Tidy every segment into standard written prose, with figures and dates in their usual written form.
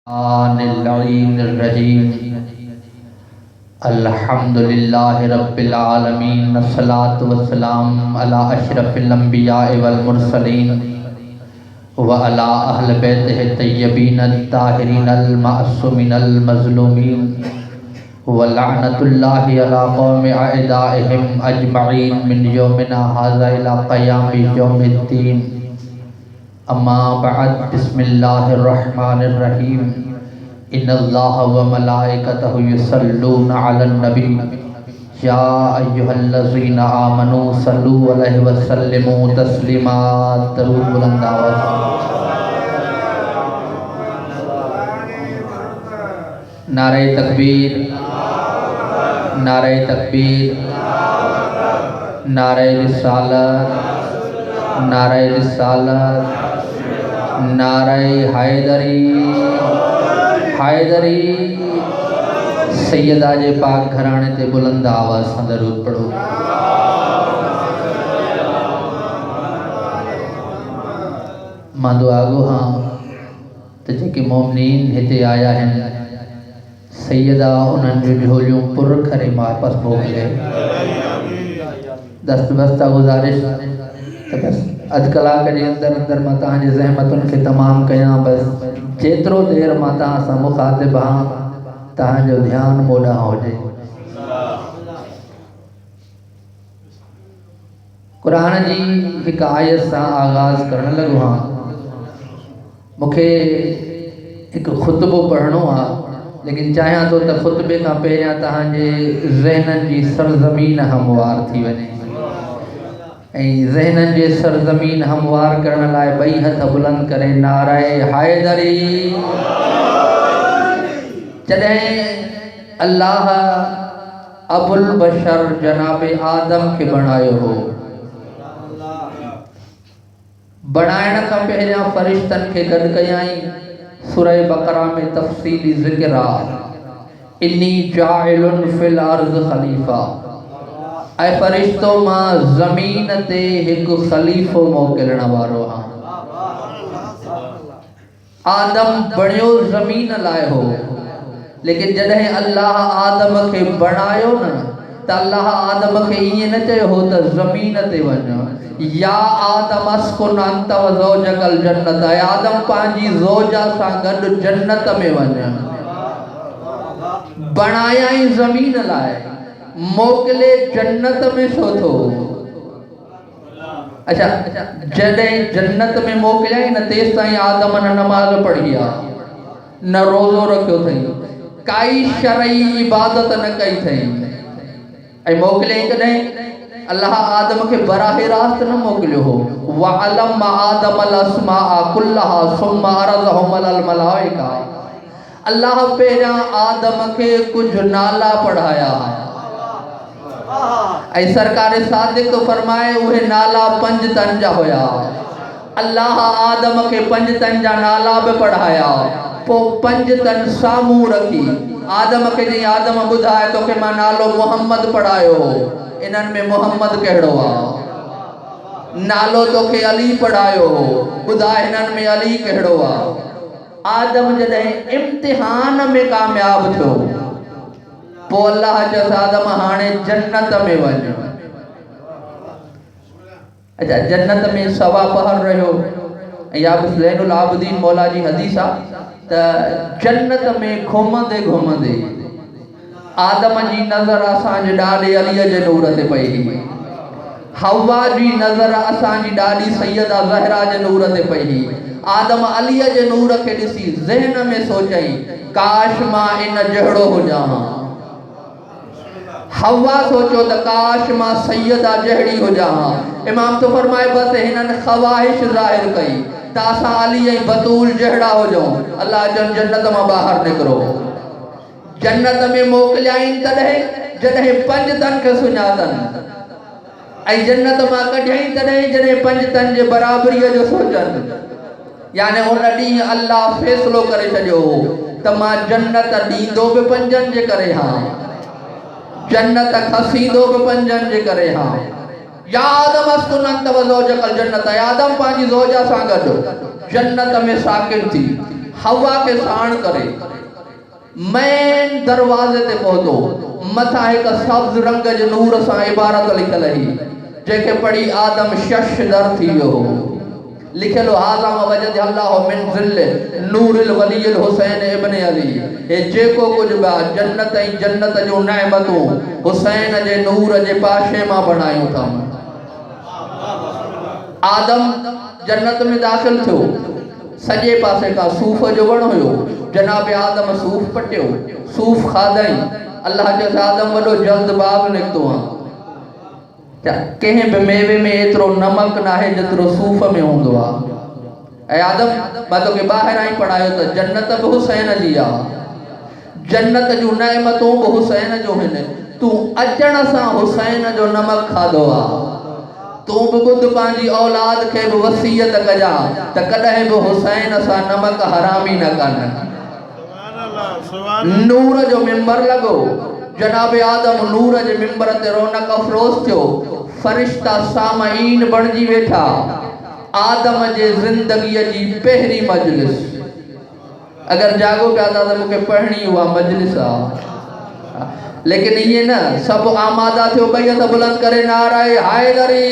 اللعین الرجیم الحمدللہ رب العالمین الصلاة والسلام علی اشرف الانبیاء والمرسلین وعلی اہل بیتہ الطیبین الطاہرین المعصومین المظلومین ولعنت اللہ علی قوم اعدائہم اجمعین من یومنا ھذا الی قیام یوم الدین اما بعد بسم اللہ الرحمن الرحیم ان اللہ و ملائکتہ یصلون علی النبی یا ایہا الذین آمنوا صلوا علیہ وسلموا تسلیما درود بلند آواز نعرہ تکبیر نعرہ تکبیر نعرہ رسالت نعرہ رسالت نعرہ حیدری حیدری سیدہ جے پاک گھرانے تے بلند آواز سان درود پڑھو ماں دعا گو ہاں تے جے کہ مومنین ہتے آیا ہیں سیدہ انہاں جو جھولیوں پر کھرے ماں پاس موکلے دست بستہ گزارش تو بس ادھ کلاک جے اندر ماں تاں جے زحمتن کے تمام کیاں بس جیترو دیر ماں تاں سا مخاطب ہاں تاں جو دھیان مولا ہو جائے قرآن جی ایک آیت سا آغاز کرنے لگو ہاں مکھے ایک خطبہ پڑھنو ہاں لیکن چاہیاں تو تا خطبے کا پہریاں تاں جے ذہنن جی سرزمین ہموار تھی ونے ذہنن جے سرزمین ہموار کرنے لائے بئی ہتھ بلند کرے نعرہ حیدری جدہیں اللہ ابو البشر جناب آدم کے بنائے ہو بنائن کا پہلیاں فرشتن کے گڑ گیائیں سورہ بقرہ میں تفصیلی ذکر انی جاعل فی الارض خلیفہ اے فرشتو ماں زمین تے ایک خلیفہ موکلنا وارو ہاں آدم بڑیو زمین لائے ہو لیکن جدہیں اللہ آدم کے بنایو نا تا اللہ آدم کے یہ نہ چاہے ہو تا زمین تے ونیا یا آدم اسکن انت و زوجک الجنت اے آدم پانجی زوجہ سا گڈ جنت میں ونیا بنایا ہی زمین لائے موکلے جنت میں شو تھو اچھا جدہیں جنت میں موکلے ہیں نہ تیس تائیں آدم نہ نماز پڑھیا نہ روزو رکھو تھیں کائی شرعی عبادت نہ کئی تھیں اے موکلے ہیں کدہیں اللہ آدم کے براہ راست نہ موکلے ہو وَعَلَمَّ آدَمَ الْأَسْمَاءَ كُلَّهَا ثُمَّ عَرَضَهُمْ عَلَى الْمَلَائِكَةِ اللہ پیرا آدم کے کچھ نالا پڑھایا اے سرکار صادق تو فرمائے اوہ نالا پنج تنجا ہویا اللہ آدم کے پنج تنجا نالا بے پڑھایا پو پنج تن سامو رکھی آدم کے جی آدم بدھائے تو کہ میں نالو محمد پڑھائیو انہن میں محمد کہڑو نالو تو کہ علی پڑھائیو بدھائے انہن میں علی کہڑو آدم جدہیں امتحان میں کامیاب تھو پو اللہ جس آدم ہانے جنت میں ونجو اچھا جنت میں سوا پہر رہے ہو یا زین العابدین مولا جی حدیثہ جنت میں گھوم دے آدم جی نظر آسان جی ڈالی علی جے نورت پہی حوا جی نظر آسان جی ڈالی سیدہ زہرہ جے نورت پہی آدم علی جے نور کے ڈسی ذہن میں سوچیں کاش ماں ان جہڑو ہو جہاں حوا سوچو تا کاش ماں سیدہ جہڑی ہو جہاں امام تو فرمائے بس انہن خواہش ظاہر کئی تاسا علی بطول جہڑا ہو جاؤں اللہ جنت میں باہر نکرو جنت میں موکلیائیں تڑہیں جنہیں پنج تن کے سنیاتن اے جنت میں کڑھائیں تڑہیں جنہیں پنج تن جے برابری جو سوچن یعنی انہ ڈی اللہ فیصلو کرے چجو تما جنت ڈین دو بے پنجن جے کرے ہاں جنت کھسی دو بے پنجن جے کرے ہاں یا آدم اسکن انت و زوجک الجنت یا آدم پانچی زوجہ سانگڑ جنت میں ساکن تھی हवा के साण करे मैन दरवाजे ते पहुतो मथा एक सब्ज रंग जे नूर सां इबारत लिखल ही जेके पढ़ी आदम शशदर थी वियो लिखल आज़म वजद अल्लाह मिन ज़िल नूरिल वलील हुसैन इब्न अली ए जेको कुछ बा जन्नत ऐं जन्नत जो नेमतूं हुसैन जे नूर जे पाशे मां बणायूं था। आदम जन्नत में दाखिल थियो सजे पासे का सूफ़ जो वण हुयो जनाब आदम सूफ़ पटियो सूफ़ खाधई अल्लाह चयो आदम वॾो जल्दबाज़ निकितो आहे कंहिं बि मेवे में एतिरो नमक नाहे जेतिरो सूफ़ में हूंदो आहे। ऐं आदम मां तोखे ॿाहिरां ई पढ़ायो त जन्नत बि हुसैन जी आहे जन्नत जूं नेमतूं बि हुसैन जो आहिनि तूं अचण सां हुसैन जो नमक खाधो आहे तूं बि ॿुध पंहिंजी औलाद खे बि वसीयत कजा त कॾहिं बि हुसैन सां नमक हरामी न कनि। नूर जो मिंबर लॻो जनाब आदम नूर जे मिंबर ते रौनक अफ़रोज़ थियो फरिश्ता सामईन बणिजी वेठा आदम जे ज़िंदगीअ जी पहिरीं मजलिस अगर जागो पिया था त मूंखे पढ़णी उहा मजलिस आहे लेकिन ये न सब आमादा थियो ॿई हथ बुलंद करे नाराए हैदरी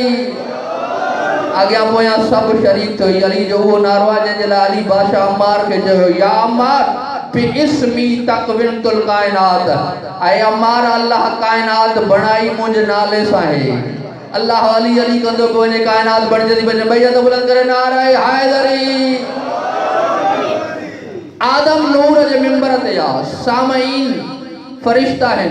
अॻियां पोयां सभु शरीक थियो अली जो उहो नारो आहे जंहिंजे लाइ अली बादशाह अम्मार खे चयो या अम्मार बिइस्मी तक़विनतुल कायनात ऐं अम्मार अल्लाह कायनात बणाई मुंहिंजे नाले सां आहे अल्लाह अली अली कंदो पियो वञे कायनात बणिजंदी वञे ॿई हथ बुलंद करे नाराए हैदरी। आदम नूर जे मिंबर ते आहे सामईन फरिश्ता है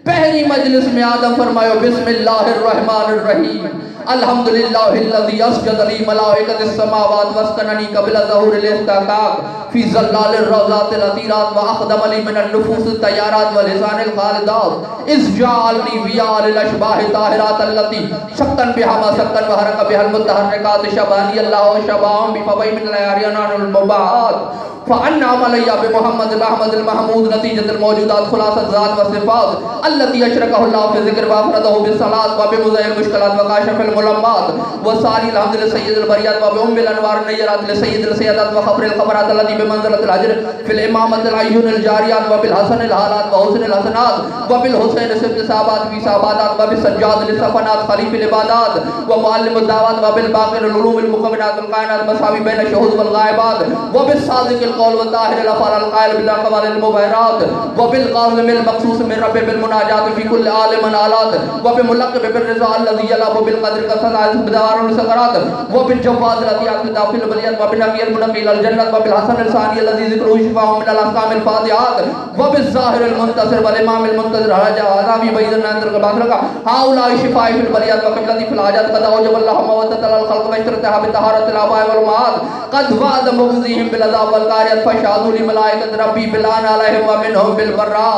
पहली मजलिस में आदम फरमायो बिस्मिल्लाहिर्रहमानिर्रहीम अल्हम्दुलिल्लाहिल्लज़ी अस्जद ली मलाइकतिस समावात वस्कननी क़ब्ल ज़हूरिल इस्तिक़ाक़ फी ज़ल्लालिर रौज़ातिल अतीरात व अख़दम ली मिनल नुफूसित तय्यारात व लिसानिल खालिदात इज़ जअलनी वियालिल अशबाहि ताहिरात अल्लती शक्कन बिहा मा शक्कन व हरक बिहल मुतहर्रिकात शबानी अल्लाह व शबाम बिफवै मिन लयारियानानुल मुबाहात फ़अन्नाम अलैया बिमुहम्मद अहमद महमूद नतीजतुल मौजूदात खुलासत ज़ात व सिफ़ात अल्लती अशरकहुल्लाह फी ज़िक्र व अफ़रदहु बिस्सलात व बिमुज़हिल मुश्किलात व काशिफ़िल मुलम्मात व सारी अलहम्द लिसय्यिदिल बरियात व बिउम्मिल अनवार नय्यरात लिसय्यिदिल सय्यदात व ख़बरिल ख़बरात अल्लती बिमंज़िलतिल हजर फिल इमामतिल अय्युनिल जारियात व बिल हसनिल हालात व हुस्निल हसनात व बिल हुसैन सिब्त साबात वी साबातात व बिस सज्जाद लिसफ़नात खलीफिल इबादात व मुअल्लिमुद दावात व बिल बाक़िल उलूमिल मुकम्मिनातिल कायनात मसावी बैन शुहूद वल गायबात व बिस सादिक़िल क़ौल व ताहिरिल अफ़ाल अल क़ाइल बिल अक़वालिल मुबहरात व बिल क़ाज़िमिल मख़सूस मिन रब्बि बिल मुनाजात फी कुल्ल आलिमन आलात व बिल मुलक़्क़ब बिल रिज़ा अल्लज़ी यलाबु बिल क़द्र कसरात बिदारुल सकरात व बिल जवाद लतियात दाफिल बलियत व बिल नक़ील मुनक़ील अल जन्नत व बिल हसन अल सानी अल्लज़ी ज़िक्रुहु शिफ़ाउ मिन अल अहकामिल फातिहात व बिल ज़ाहिरिल मुंतसिर वल इमामिल मुंतज़िर हराजा आज़ामी बैदन अंदर का बाखरका हाउला शिफ़ाई फिल बलियत व क़िबलती फिल हाजत क़द औजबल्लाहु मवद्दतल खल्क़ व इश्तरतहा बि तहारतिल आबाए वल उम्माहात क़द वअद मुग़ज़िहिम बिल अज़ाब वल कारियत फशादु लि मलाइकत रब्बी बिलान अलैहिम व मिनहुम बिल बर्रा।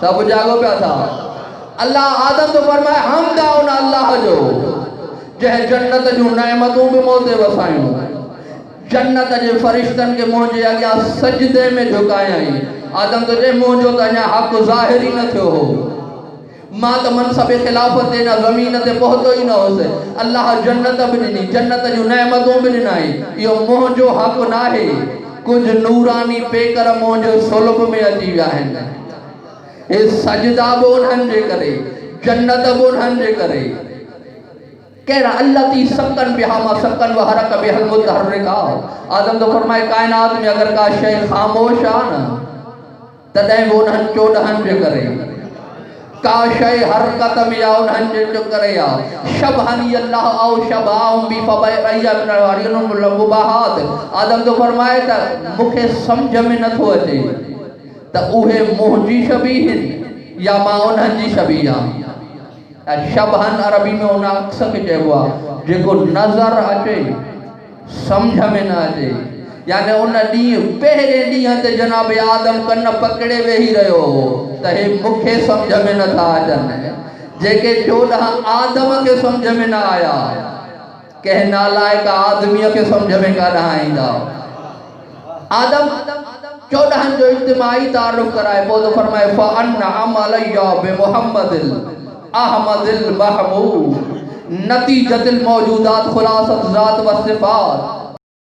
सब जागो पिया था अल्लाह आदम तो फरमाए हमद उन अल्लाह जो जंहिं जन्नत जूं नेमतूं बि मूं ते वसायूं जन्नत जे फरिश्तनि खे मुंहिंजे अॻियां सजदे में झुकायई। आदम तो चए मुंहिंजो त अञा हक़ ज़ाहिर ई न थियो हो मां त मनसब खिलाफत ते न ज़मीन ते पहुतो ई न हुउसि अल्लाह जन्नत बि ॾिनी जन्नत जूं नेमतूं बि ॾिनई इहो मुंहिंजो हक़ नाहे कुछ नूरानी पेकर मुंहिंजो सुलभ में अची विया आहिनि हे सजदा बि उन्हनि जे करे जन्नत बि उन्हनि जे करे कहिड़ा अल्लती सकन बिहा मा सकन व हरक बिहल मुतहर्रिकात। आदम तो फरमाए कायनात में अगर का शइ ख़ामोश आहे न तॾहिं बि उन्हनि चोॾहनि जे करे का शइ हरकत में आहे उन्हनि जे करे आहे शबहनी अल्लाह औ शबाउम बि फबैया मिन अरियनुल मुबाहात। आदम तो फरमाए त मूंखे सम्झ में नथो अचे त उहे मुंहिंजी शबीह आहिनि या मां उन्हनि जी शबीह आहियां। शबहन अरबी में उन अक्स खे चइबो आहे जेको नज़र अचे सम्झ में न अचे यानी उन ॾींहुं पहिरें ॾींहं ते जनाब आदम कन पकड़े वेही रहियो त हे मूंखे सम्झ में नथा अचनि जेके 14 आदम खे सम्झ में न आया कंहिं नालाइक आदमीअ खे सम्झ में कान ईंदा। आदम 14 जो इज्तिमाई तारुफ कराए पोइ तो फरमाए फ़अन्अम अलैया बिमुहम्मदिल अहमदिल महमूद नतीजतुल मौजूदात खुलासत ज़ात व सिफ़ात